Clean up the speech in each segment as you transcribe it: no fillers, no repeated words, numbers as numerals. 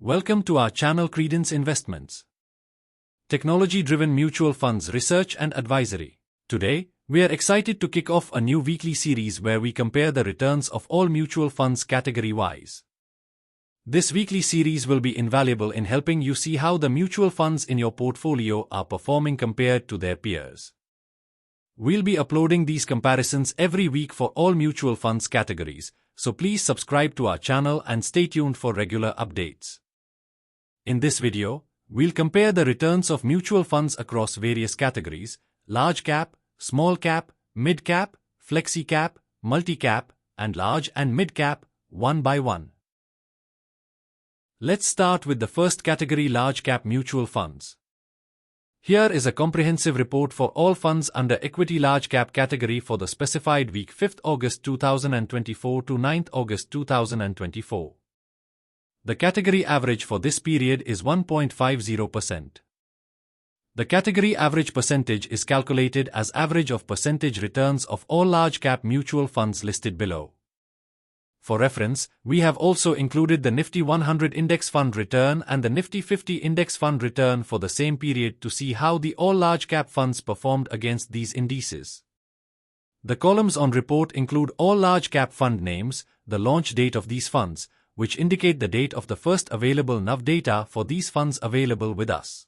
Welcome to our channel Credence Investments. Technology-driven mutual funds research and advisory. Today, we are excited to kick off a new weekly series where we compare the returns of all mutual funds category-wise. This weekly series will be invaluable in helping you see how the mutual funds in your portfolio are performing compared to their peers. We'll be uploading these comparisons every week for all mutual funds categories, so please subscribe to our channel and stay tuned for regular updates. In this video, we'll compare the returns of mutual funds across various categories: large cap, small cap, mid cap, flexi cap, multi cap, and large and mid cap, one by one. Let's start with the first category: large cap mutual funds. Here is a comprehensive report for all funds under equity large cap category for the specified week 5th August 2024 to 9th August 2024. The category average for this period is 1.50%. The category average percentage is calculated as average of percentage returns of all large cap mutual funds listed below. For reference, we have also included the Nifty 100 Index Fund return and the Nifty 50 Index Fund return for the same period to see how the all large cap funds performed against these indices. The columns on report include all large cap fund names, the launch date of these funds, which indicate the date of the first available NAV data for these funds available with us.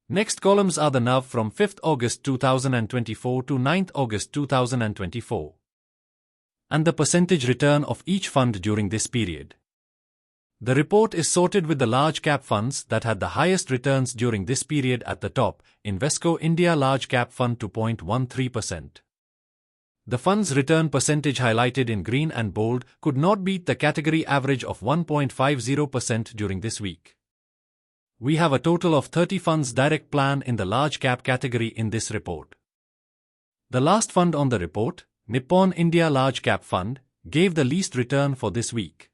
Next columns are the NAV from 5th August 2024 to 9th August 2024. And the percentage return of each fund during this period. The report is sorted with the large cap funds that had the highest returns during this period at the top: Invesco India Large Cap Fund 2.13%. The fund's return percentage highlighted in green and bold could not beat the category average of 1.50% during this week. We have a total of 30 funds direct plan in the large cap category in this report. The last fund on the report, Nippon India Large Cap Fund, gave the least return for this week.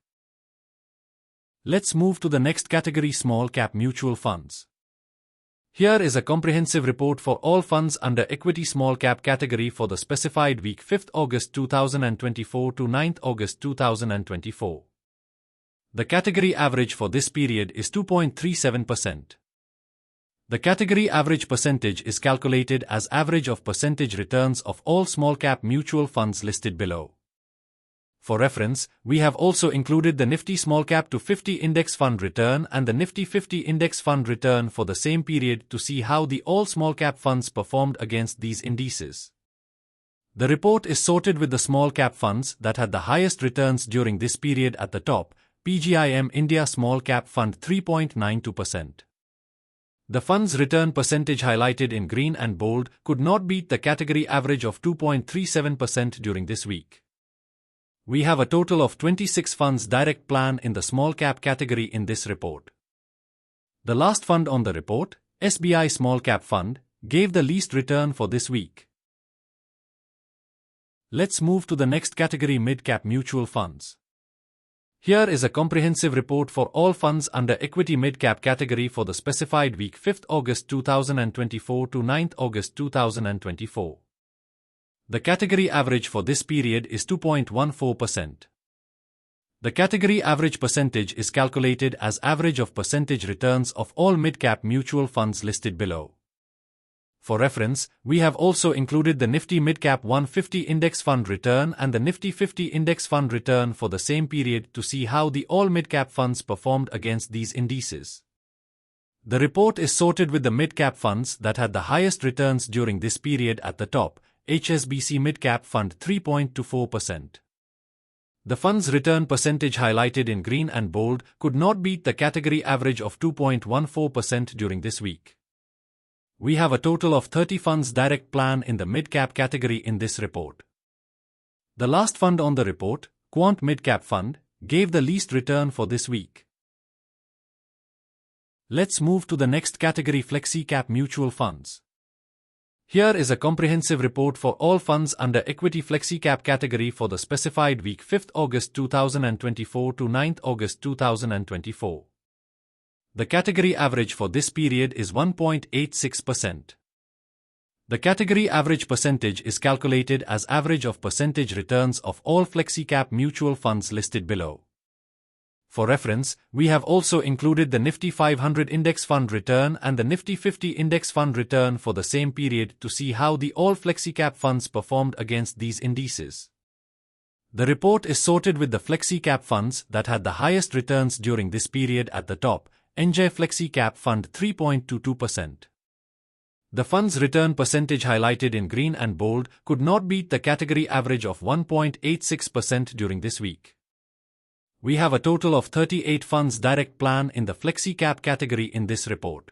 Let's move to the next category: small cap mutual funds. Here is a comprehensive report for all funds under equity small cap category for the specified week 5th August 2024 to 9th August 2024. The category average for this period is 2.37%. The category average percentage is calculated as average of percentage returns of all small cap mutual funds listed below. For reference, we have also included the Nifty Small Cap to 50 Index Fund return and the Nifty 50 Index Fund return for the same period to see how the all small cap funds performed against these indices. The report is sorted with the small cap funds that had the highest returns during this period at the top: PGIM India Small Cap Fund 3.92%. The fund's return percentage highlighted in green and bold could not beat the category average of 2.37% during this week. We have a total of 26 funds direct plan in the small cap category in this report. The last fund on the report, SBI Small Cap Fund, gave the least return for this week. Let's move to the next category: mid cap mutual funds. Here is a comprehensive report for all funds under equity mid-cap category for the specified week 5th August 2024 to 9th August 2024. The category average for this period is 2.14%. The category average percentage is calculated as average of percentage returns of all mid-cap mutual funds listed below. For reference, we have also included the Nifty Midcap 150 Index Fund return and the Nifty 50 Index Fund return for the same period to see how the all mid-cap funds performed against these indices. The report is sorted with the mid-cap funds that had the highest returns during this period at the top: HSBC Midcap Fund 3.24%. The fund's return percentage highlighted in green and bold could not beat the category average of 2.14% during this week. We have a total of 30 funds direct plan in the mid-cap category in this report. The last fund on the report, Quant Mid-Cap Fund, gave the least return for this week. Let's move to the next category: Flexi Cap mutual funds. Here is a comprehensive report for all funds under equity Flexi Cap category for the specified week 5th August 2024 to 9th August 2024. The category average for this period is 1.86%. The category average percentage is calculated as average of percentage returns of all Flexi Cap mutual funds listed below. For reference, we have also included the Nifty 500 Index Fund return and the Nifty 50 Index Fund return for the same period to see how the all Flexi Cap funds performed against these indices. The report is sorted with the Flexi Cap funds that had the highest returns during this period at the top. Enjoy Flexi Cap Fund 3.22%. The fund's return percentage highlighted in green and bold could not beat the category average of 1.86% during this week. We have a total of 38 funds direct plan in the Flexi Cap category in this report.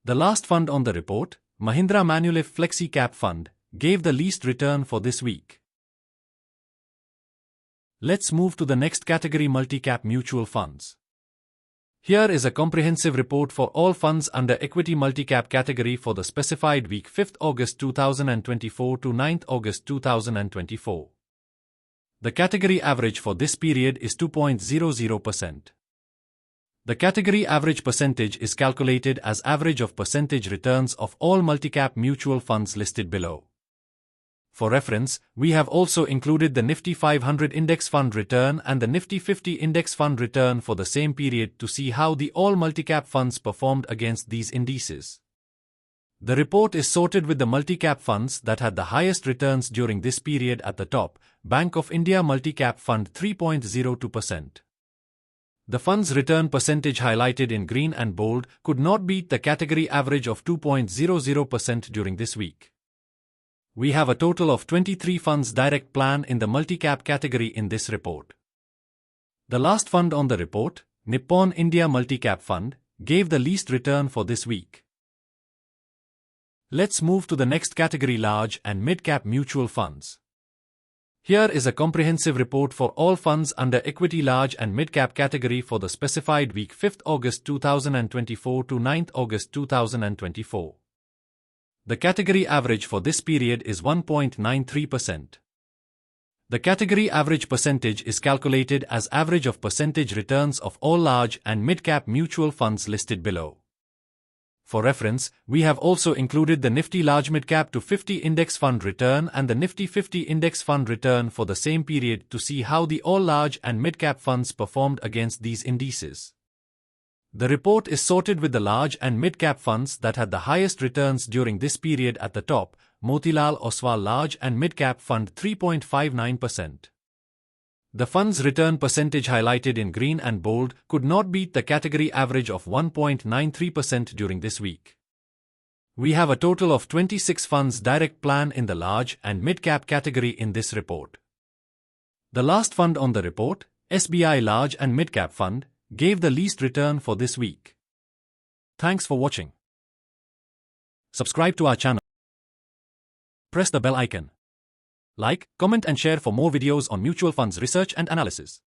The last fund on the report, Mahindra Manulife Flexi Cap Fund, gave the least return for this week. Let's move to the next category, multi-cap mutual funds. Here is a comprehensive report for all funds under equity multi-cap category for the specified week 5th August 2024 to 9th August 2024. The category average for this period is 2.00%. The category average percentage is calculated as average of percentage returns of all multi-cap mutual funds listed below. For reference, we have also included the Nifty 500 Index Fund return and the Nifty 50 Index Fund return for the same period to see how the all multi-cap funds performed against these indices. The report is sorted with the multi-cap funds that had the highest returns during this period at the top. Bank of India Multi-Cap Fund 3.02%. The fund's return percentage highlighted in green and bold could not beat the category average of 2.00% during this week. We have a total of 23 funds direct plan in the multi-cap category in this report. The last fund on the report, Nippon India Multi-Cap Fund, gave the least return for this week. Let's move to the next category, large and mid-cap mutual funds. Here is a comprehensive report for all funds under equity large and mid-cap category for the specified week 5th August 2024 to 9th August 2024. The category average for this period is 1.93%. The category average percentage is calculated as average of percentage returns of all large and mid-cap mutual funds listed below. For reference, we have also included the Nifty Large Mid-Cap to 50 Index Fund return and the Nifty 50 Index Fund return for the same period to see how the all large and mid-cap funds performed against these indices. The report is sorted with the large and mid-cap funds that had the highest returns during this period at the top. Motilal Oswal Large and Mid-Cap Fund 3.59%. The fund's return percentage highlighted in green and bold could not beat the category average of 1.93% during this week. We have a total of 26 funds direct plan in the large and mid-cap category in this report. The last fund on the report, SBI Large and Mid-Cap Fund, gave the least return for this week. Thanks for watching. Subscribe to our channel. Press the bell icon. Like, comment and share for more videos on mutual funds research and analysis.